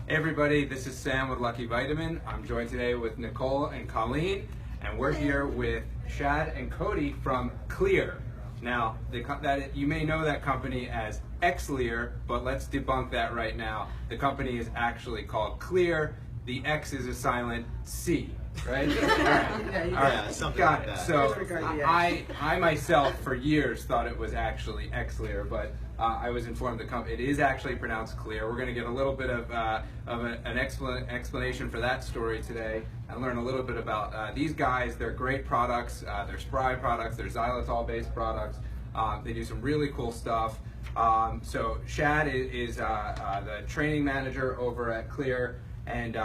Hey everybody, this is Sam with LuckyVitamin. I'm joined today with Nicole and Colleen, and we're here with Shad and Cody from Xlear. Now, you may know that company as Xlear, but let's debunk that right now. The company is actually called Xlear. The X is a silent C, right? All right. All right. Something Got like it. that. So I myself for years thought it was actually Xlear, but I was informed it is actually pronounced Xlear. We're going to get a little bit of an explanation for that story today and learn a little bit about these guys. They're great products. They're spry products. They're xylitol-based products. They do some really cool stuff. So Shad is the training manager over at Xlear, and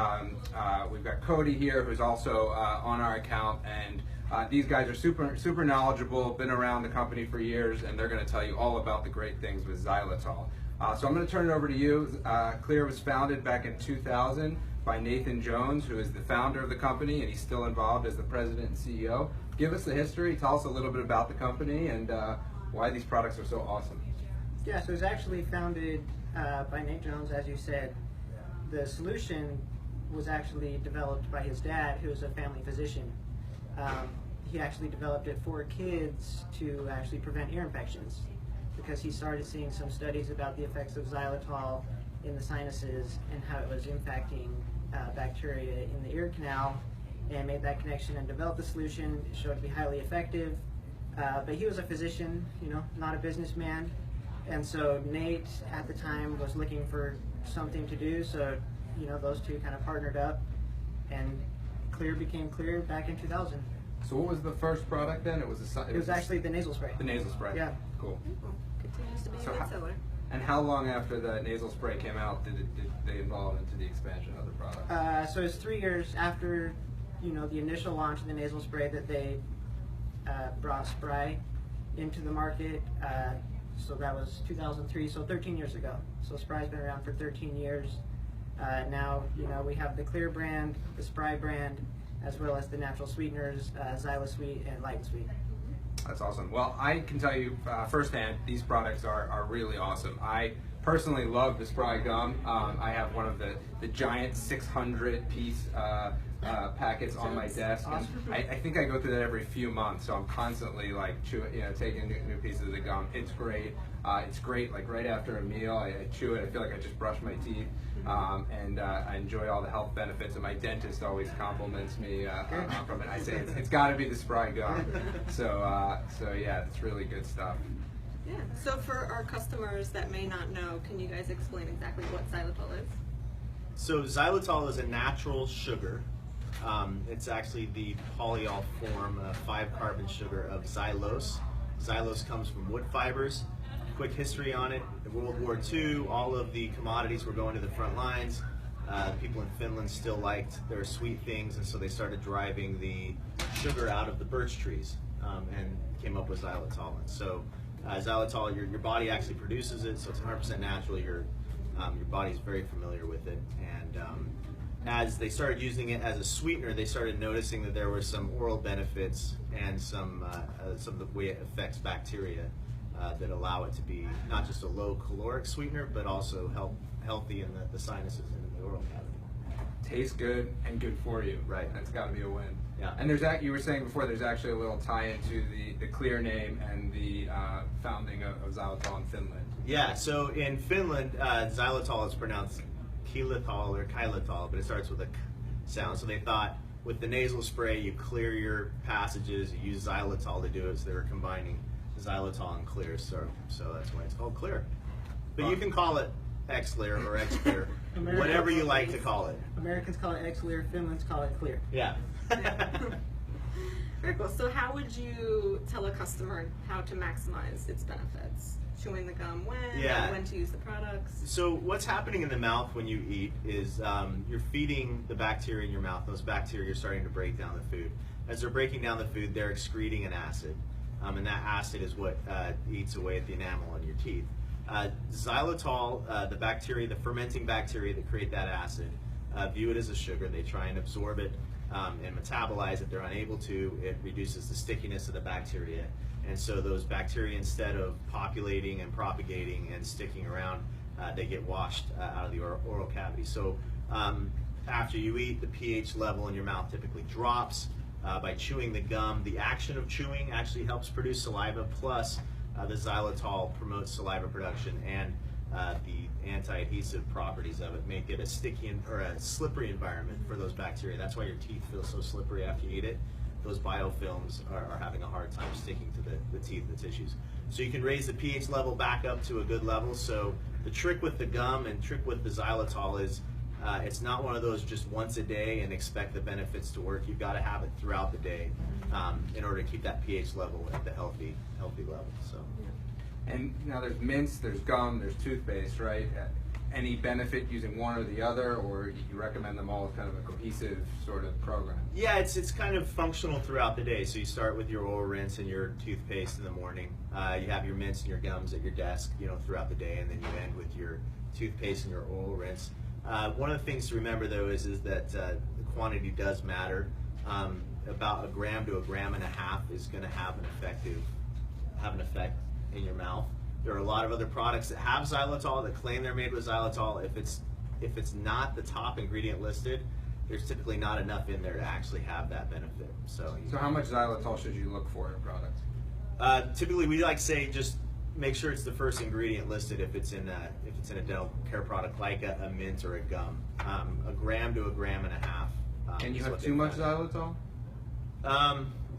we've got Cody here, who's also on our account, and these guys are super knowledgeable, been around the company for years, and they're going to tell you all about the great things with xylitol. So I'm going to turn it over to you. Xlear was founded back in 2000 by Nathan Jones, who is the founder of the company, and he's still involved as the president and CEO. Give us the history, tell us a little bit about the company, and why these products are so awesome. Yeah, so it was actually founded by Nate Jones, as you said. The solution was actually developed by his dad, who was a family physician. He actually developed it for kids to actually prevent ear infections, because he started seeing some studies about the effects of xylitol in the sinuses and how it was impacting bacteria in the ear canal, and made that connection and developed the solution. It showed to be highly effective, but he was a physician, not a businessman, and so Nate at the time was looking for something to do, so those two kind of partnered up, and Xlear became Xlear back in 2000. So what was the first product then? It was actually the nasal spray. The nasal spray. Yeah. Cool. Continues to be a good seller. And how long after the nasal spray came out did they evolve into the expansion of the product? So it's 3 years after the initial launch of the nasal spray that they brought spray into the market. So that was 2003, so 13 years ago. So Spry's been around for 13 years. Now, we have the Xlear brand, the Spry brand, as well as the natural sweeteners, XyloSweet and LightSweet. That's awesome. Well, I can tell you firsthand, these products are really awesome. I personally love the Spry gum. I have one of the giant 600-piece packets on my desk, and I think I go through that every few months. So I'm constantly taking new pieces of the gum. It's great. It's great like right after a meal. I chew it. I feel like I just brushed my teeth, and I enjoy all the health benefits. And my dentist always compliments me from it. I say it's got to be the Spry gum. So yeah, it's really good stuff. Yeah. So for our customers that may not know, can you guys explain exactly what xylitol is? So xylitol is a natural sugar. It's actually the polyol form, a 5-carbon sugar of xylose. Xylose comes from wood fibers. Quick history on it: in World War II, all of the commodities were going to the front lines. People in Finland still liked their sweet things, and so they started driving the sugar out of the birch trees, and came up with xylitol. And so xylitol, your body actually produces it, so it's 100% natural. Your body's very familiar with it, and as they started using it as a sweetener, they started noticing that there were some oral benefits and some of the way it affects bacteria that allow it to be not just a low caloric sweetener, but also healthy in the sinuses and in the oral cavity. Tastes good and good for you. Right. That's got to be a win. Yeah. And you were saying before, there's actually a little tie into the Xlear name and the founding of xylitol in Finland. Yeah. So in Finland, xylitol is pronounced xylitol or xylitol, but it starts with a k sound. So they thought with the nasal spray, you clear your passages, you use xylitol to do it, so they were combining xylitol and Xlear, so that's why it's called Xlear. But you can call it Xlear or Xlear, whatever you like to call it. Americans call it Xlear, Finland's call it Xlear. Yeah. Very cool. So how would you tell a customer how to maximize its benefits? Chewing the gum when to use the products? So what's happening in the mouth when you eat is you're feeding the bacteria in your mouth. Those bacteria are starting to break down the food. As they're breaking down the food, they're excreting an acid. And that acid is what eats away at the enamel in your teeth. Xylitol, the fermenting bacteria that create that acid, view it as a sugar. They try and absorb it and metabolize it. They're unable to. It reduces the stickiness of the bacteria. And so those bacteria, instead of populating and propagating and sticking around, they get washed out of the oral cavity. So after you eat, the pH level in your mouth typically drops. By chewing the gum, the action of chewing actually helps produce saliva, plus the xylitol promotes saliva production, and the anti-adhesive properties of it make it a sticky or a slippery environment for those bacteria. That's why your teeth feel so slippery after you eat it. Those biofilms are having a hard time sticking to the teeth, the tissues. So you can raise the pH level back up to a good level. So the trick with the gum and trick with the xylitol is it's not one of those just once a day and expect the benefits to work. You've got to have it throughout the day in order to keep that pH level at the healthy level. So. And now there's mints, there's gum, there's toothpaste, right? Any benefit using one or the other, or you recommend them all as kind of a cohesive sort of program? Yeah, it's kind of functional throughout the day. So you start with your oral rinse and your toothpaste in the morning. You have your mints and your gums at your desk, throughout the day, and then you end with your toothpaste and your oral rinse. One of the things to remember though is that the quantity does matter. About 1 gram to 1.5 grams is going to have an effect in your mouth. There are a lot of other products that have xylitol that claim they're made with xylitol. If it's not the top ingredient listed, there's typically not enough in there to actually have that benefit. So how much xylitol should you look for in a product? Typically, we like to say just make sure it's the first ingredient listed if it's in a dental care product like a mint or a gum. 1 gram to 1.5 grams. Can you have too much xylitol?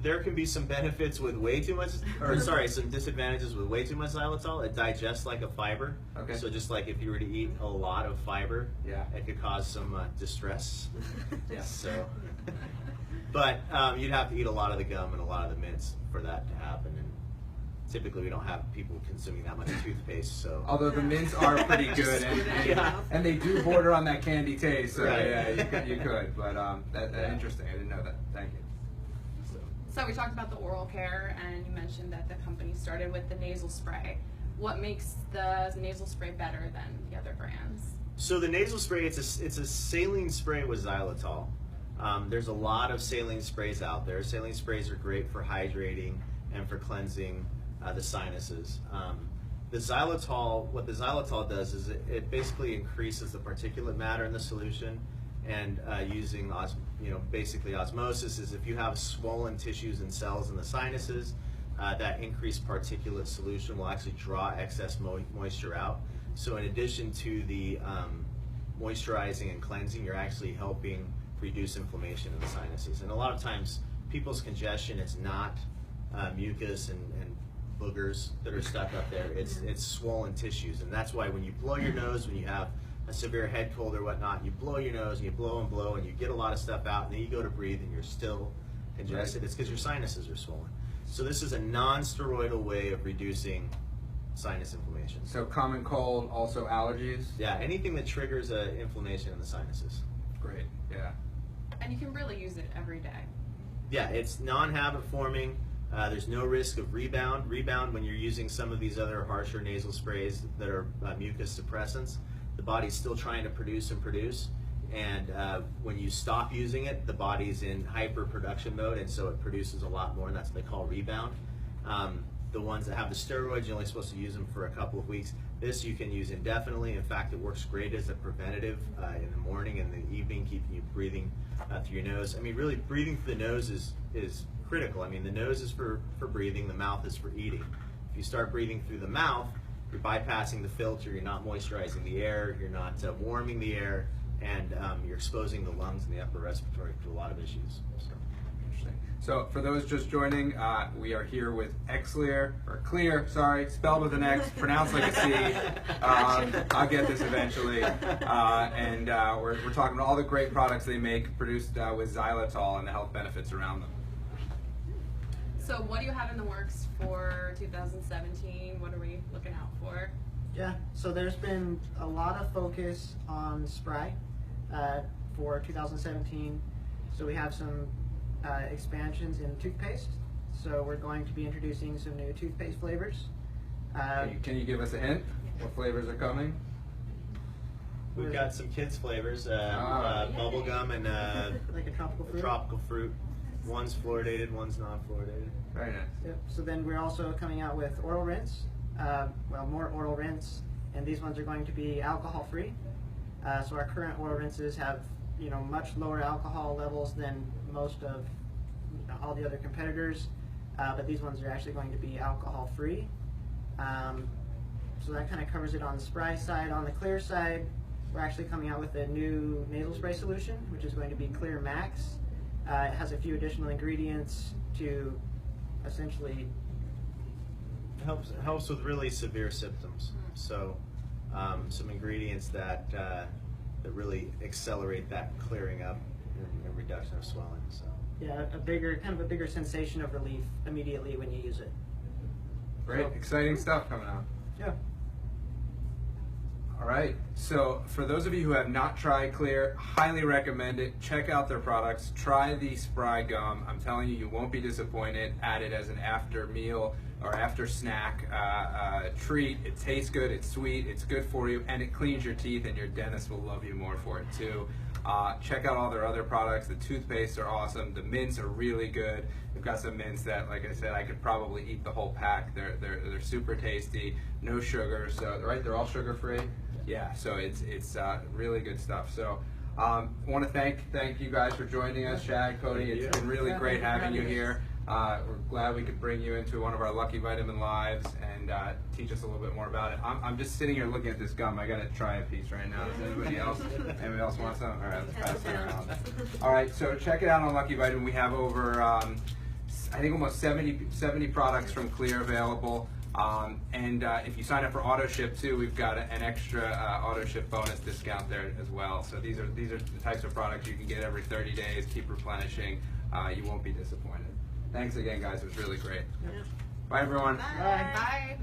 There can be some benefits with way too much, some disadvantages with way too much xylitol. It digests like a fiber. Okay. So just like if you were to eat a lot of fiber, it could cause some distress. Yeah. So, but you'd have to eat a lot of the gum and a lot of the mints for that to happen. And typically, we don't have people consuming that much toothpaste. So, although the mints are pretty good, and they do border on that candy taste. So yeah, you could. But that's interesting. I didn't know that. Thank you. So we talked about the oral care, and you mentioned that the company started with the nasal spray. What makes the nasal spray better than the other brands? So the nasal spray, it's a saline spray with xylitol. There's a lot of saline sprays out there. Saline sprays are great for hydrating and for cleansing the sinuses. What the xylitol does is it basically increases the particulate matter in the solution. And using basically osmosis is if you have swollen tissues and cells in the sinuses, that increased particulate solution will actually draw excess moisture out. So in addition to the moisturizing and cleansing, you're actually helping reduce inflammation in the sinuses. And a lot of times people's congestion, it's not mucus and boogers that are stuck up there, it's swollen tissues. And that's why when you blow your nose, when you have a severe head cold or whatnot, you blow your nose and you blow and blow and you get a lot of stuff out, and then you go to breathe and you're still congested. It's because your sinuses are swollen. So this is a non-steroidal way of reducing sinus inflammation. So common cold, also allergies? Yeah, anything that triggers inflammation in the sinuses. Great, yeah. And you can really use it every day. Yeah, it's non-habit forming. There's no risk of rebound. Rebound when you're using some of these other harsher nasal sprays that are mucus suppressants. The body's still trying to produce, and when you stop using it, the body's in hyper production mode, and so it produces a lot more, and that's what they call rebound. The ones that have the steroids, you're only supposed to use them for a couple of weeks. This you can use indefinitely. In fact, it works great as a preventative in the morning and the evening, keeping you breathing through your nose. I mean, really, breathing through the nose is critical. I mean, the nose is for breathing, the mouth is for eating. If you start breathing through the mouth, you're bypassing the filter, you're not moisturizing the air, you're not warming the air, and you're exposing the lungs and the upper respiratory to a lot of issues. Interesting. So for those just joining, we are here with Xlear, or Clear, sorry, spelled with an X, pronounced like a C. I'll get this eventually. And we're talking about all the great products they make, produced with xylitol and the health benefits around them. So what do you have in the works for 2017? What are we looking out for? Yeah, so there's been a lot of focus on spray for 2017. So we have some expansions in toothpaste. So we're going to be introducing some new toothpaste flavors. Can you give us a hint? What flavors are coming? We've got some kids flavors, bubblegum and like a tropical fruit. Tropical fruit. One's fluoridated, one's non-fluoridated. Very nice. Yep. So then we're also coming out with oral rinse. More oral rinse and these ones are going to be alcohol-free. So our current oil rinses have, much lower alcohol levels than most of all the other competitors, but these ones are actually going to be alcohol-free. So that kind of covers it on the spray side. On the clear side, we're actually coming out with a new nasal spray solution, which is going to be Clear Max. It has a few additional ingredients to essentially helps with really severe symptoms. So some ingredients that really accelerate that clearing up and reduction of swelling. So yeah, a bigger sensation of relief immediately when you use it. Great, exciting stuff coming out. Yeah. All right, so for those of you who have not tried Xlear, highly recommend it. Check out their products. Try the spry gum. I'm telling you, you won't be disappointed. Add it as an after meal or after snack treat. It tastes good, it's sweet, it's good for you, and it cleans your teeth, and your dentist will love you more for it too. Check out all their other products. The toothpastes are awesome. The mints are really good. They've got some mints that, like I said, I could probably eat the whole pack. They're super tasty, no sugar. So right, they're all sugar free. Yeah, so it's really good stuff. So I want to thank you guys for joining us, Shad, Cody. It's been really great having you here. We're glad we could bring you into one of our LuckyVitamin lives and teach us a little bit more about it. I'm just sitting here looking at this gum. I got to try a piece right now. Does anybody else want some? All right, let's pass it around. All right, so check it out on LuckyVitamin. We have over, I think, almost 70 products from Xlear available. And if you sign up for auto ship too, we've got an extra auto ship bonus discount there as well. So these are the types of products you can get every 30 days. Keep replenishing. You won't be disappointed. Thanks again, guys. It was really great. Yeah. Bye, everyone. Bye. Bye.